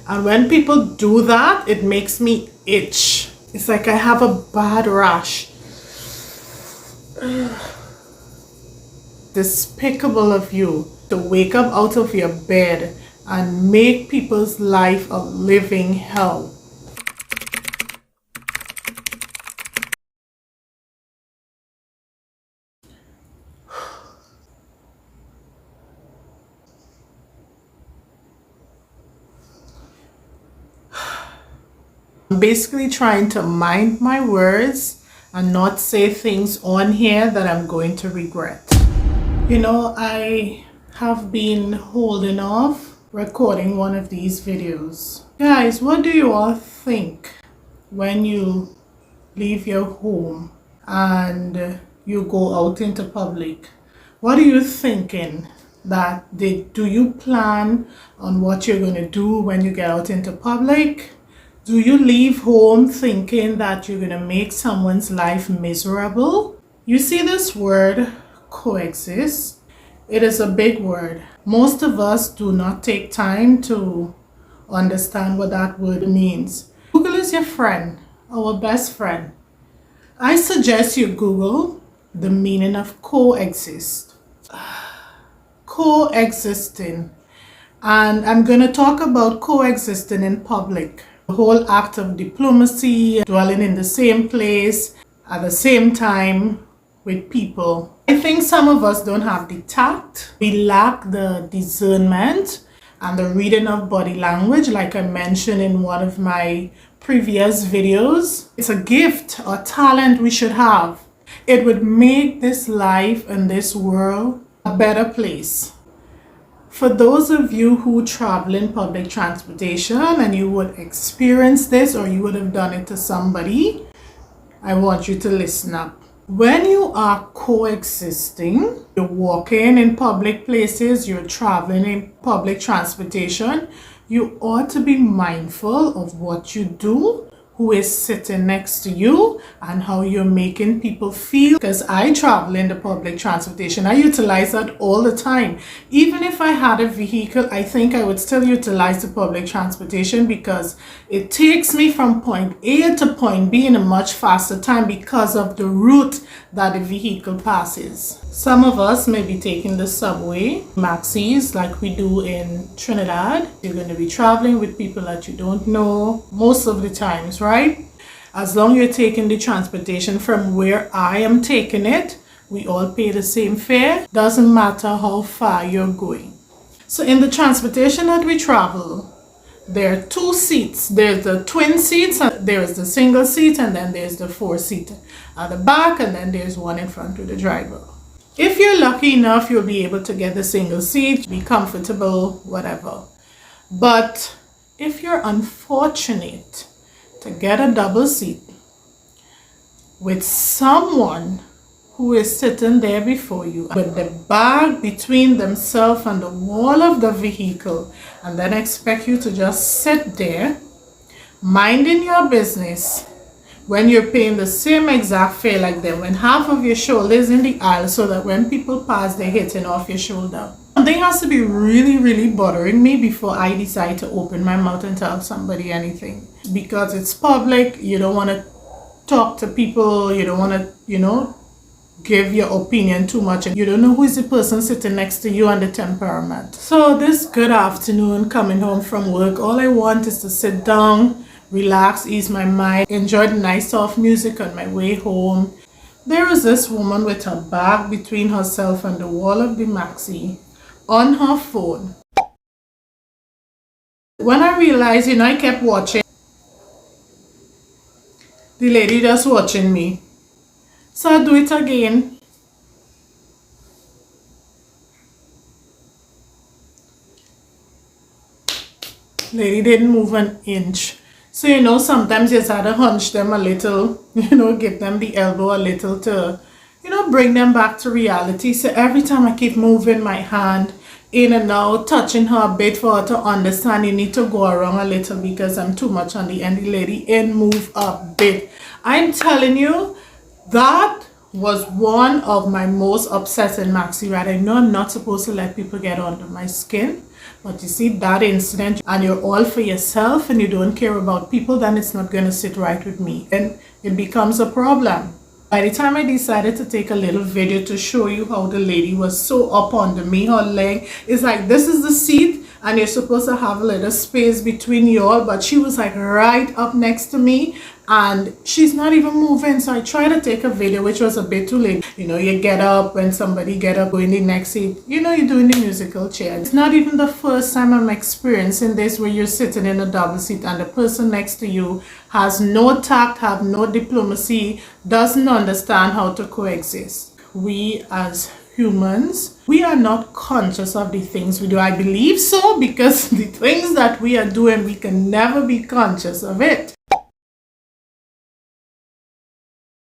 And when people do that, it makes me itch. It's like I have a bad rash. Despicable of you to wake up out of your bed and make people's life a living hell. I'm basically trying to mind my words and not say things on here that I'm going to regret. You know, I have been holding off recording one of these videos. Guys, what do you all think when you leave your home and you go out into public? What are you thinking? Do you plan on what you're going to do when you get out into public? Do you leave home thinking that you're going to make someone's life miserable? You see this word, coexist? It is a big word. Most of us do not take time to understand what that word means. Google is your friend, our best friend. I suggest you Google the meaning of coexist. Coexisting. And I'm going to talk about coexisting in public. The whole act of diplomacy, dwelling in the same place at the same time with people. I think some of us don't have the tact. We lack the discernment and the reading of body language, like I mentioned in one of my previous videos. It's a gift or talent we should have. It would make this life and this world a better place. For those of you who travel in public transportation and you would experience this or you would have done it to somebody, I want you to listen up. When you are coexisting, you're walking in public places, you're traveling in public transportation, you ought to be mindful of what you do, who is sitting next to you, and how you're making people feel. Because I travel in the public transportation, I utilize that all the time. Even if I had a vehicle, I think I would still utilize the public transportation because it takes me from point A to point B in a much faster time because of the route that the vehicle passes. Some of us may be taking the subway, maxis, like we do in Trinidad. You're going to be traveling with people that you don't know most of the times, right? As long as you're taking the transportation from where I am taking it, we all pay the same fare. Doesn't matter how far you're going. So in the transportation that we travel, there are two seats. There's the twin seats, and there's the single seat, and then there's the four seat at the back, and then there's one in front with the driver. If you're lucky enough, you'll be able to get the single seat, be comfortable, whatever. But if you're unfortunate to get a double seat with someone who is sitting there before you with the bag between themselves and the wall of the vehicle, and then expect you to just sit there minding your business when you're paying the same exact fare like them, when half of your shoulder is in the aisle so that when people pass they're hitting off your shoulder. Something has to be really bothering me before I decide to open my mouth and tell somebody anything. Because it's public, you don't want to talk to people, you don't want to, give your opinion too much, and you don't know who is the person sitting next to you and the temperament. So this good afternoon, coming home from work, all I want is to sit down, relax, ease my mind, enjoy the nice soft music on my way home. There is this woman with her bag between herself and the wall of the maxi on her phone. When I realized, I kept watching, the lady just watching me. So I do it again. Lady didn't move an inch. So, sometimes you just had to hunch them a little, give them the elbow a little to, bring them back to reality. So every time I keep moving my hand in and out, touching her a bit for her to understand, you need to go around a little because I'm too much on the end. The lady in, move a bit. I'm telling you, that was one of my most upsetting maxi ride. I know I'm not supposed to let people get under my skin, But you see that incident and you're all for yourself and you don't care about people, then it's not going to sit right with me. And it becomes a problem. By the time I decided to take a little video to show you how the lady was so up under me, her leg is like, this is the seat and you're supposed to have a little space between you all, but she was like right up next to me and she's not even moving. So I tried to take a video, which was a bit too late. You know, you get up when somebody get up, go in the next seat, you know, you're doing the musical chair. It's not even the first time I'm experiencing this where you're sitting in a double seat and the person next to you has no tact, have no diplomacy, doesn't understand how to coexist. We as humans, we are not conscious of the things we do. I believe so, because the things that we are doing, we can never be conscious of it.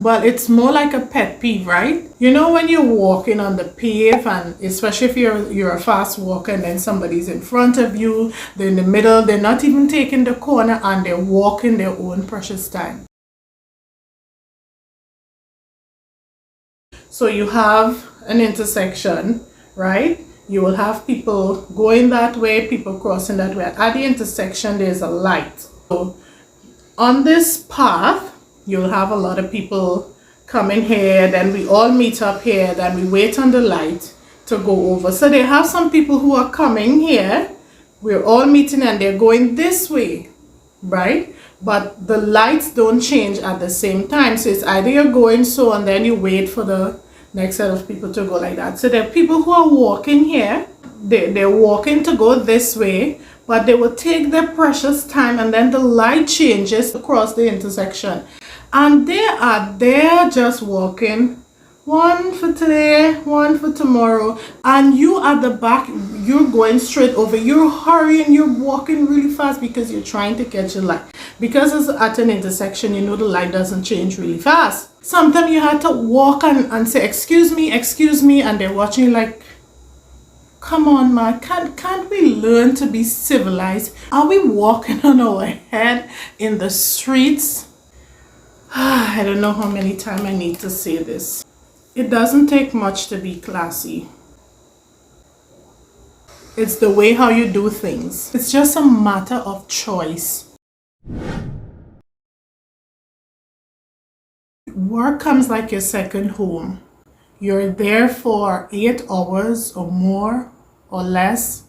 But it's more like a pet peeve, right? You know, when you're walking on the pave, and especially if you're a fast walker and then somebody's in front of you, they're in the middle, they're not even taking the corner and they're walking their own precious time. So you have an intersection, right? You will have people going that way, people crossing that way. At the intersection, there's a light. So on this path, you'll have a lot of people coming here, then we all meet up here, then we wait on the light to go over. So they have some people who are coming here, we're all meeting and they're going this way, right? But the lights don't change at the same time. So it's either you're going so and then you wait for the next set of people to go like that. So there are people who are walking here, they're walking to go this way, but they will take their precious time and then the light changes across the intersection. And they are there just walking, one for today, one for tomorrow, and you at the back, you're going straight over, you're hurrying, you're walking really fast because you're trying to catch a light. Because it's at an intersection, you know the light doesn't change really fast. Sometimes you have to walk and say, excuse me, and they're watching you like, come on man, can't we learn to be civilized? Are we walking on our head in the streets? I don't know how many times I need to say this. It doesn't take much to be classy. It's the way how you do things. It's just a matter of choice. Work comes like your second home. You're there for 8 hours or more or less.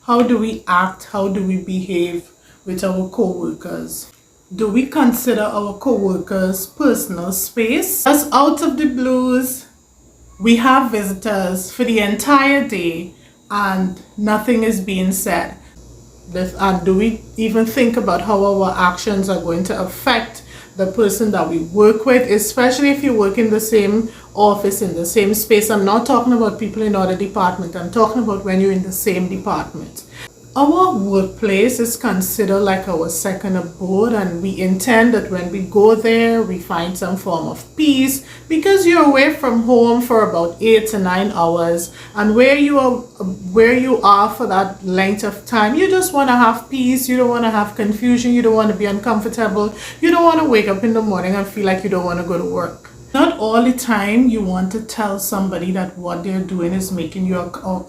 How do we act? How do we behave with our co-workers? Do we consider our co-workers' personal space? Just out of the blues, we have visitors for the entire day and nothing is being said. And do we even think about how our actions are going to affect the person that we work with, especially if you work in the same office, in the same space? I'm not talking about people in other departments. I'm talking about when you're in the same department. Our workplace is considered like our second abode, and we intend that when we go there, we find some form of peace, because you're away from home for about 8 to 9 hours, and where you are for that length of time, you just want to have peace. You don't want to have confusion. You don't want to be uncomfortable. You don't want to wake up in the morning and feel like you don't want to go to work. Not all the time you want to tell somebody that what they're doing is making you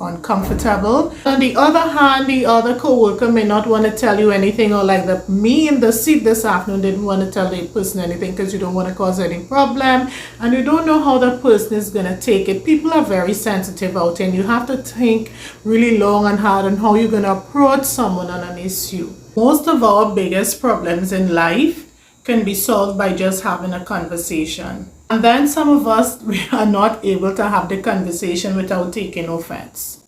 uncomfortable. On the other hand, the other co-worker may not want to tell you anything, or like me in the seat this afternoon didn't want to tell the person anything because you don't want to cause any problem and you don't know how the person is going to take it. People are very sensitive out there, and you have to think really long and hard on how you're going to approach someone on an issue. Most of our biggest problems in life can be solved by just having a conversation. And then some of us, we are not able to have the conversation without taking offense.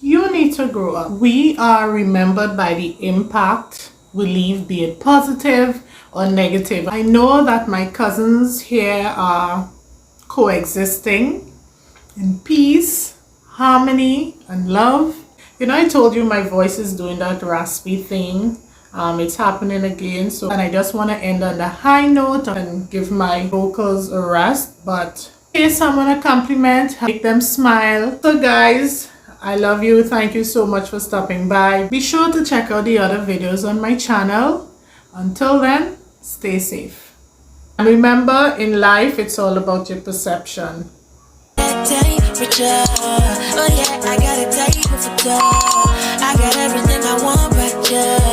You need to grow up. We are remembered by the impact we leave, be it positive or negative. I know that my cousins here are coexisting in peace, harmony, and love. You know, I told you my voice is doing that raspy thing. It's happening again, and I just want to end on a high note and give my vocals a rest, but pay someone a compliment, make them smile. So guys, I love you. Thank you so much for stopping by. Be sure to check out the other videos on my channel. Until then, stay safe. And remember, in life, it's all about your perception. richer. Oh yeah, I got a table for two. I got everything I want, but yeah.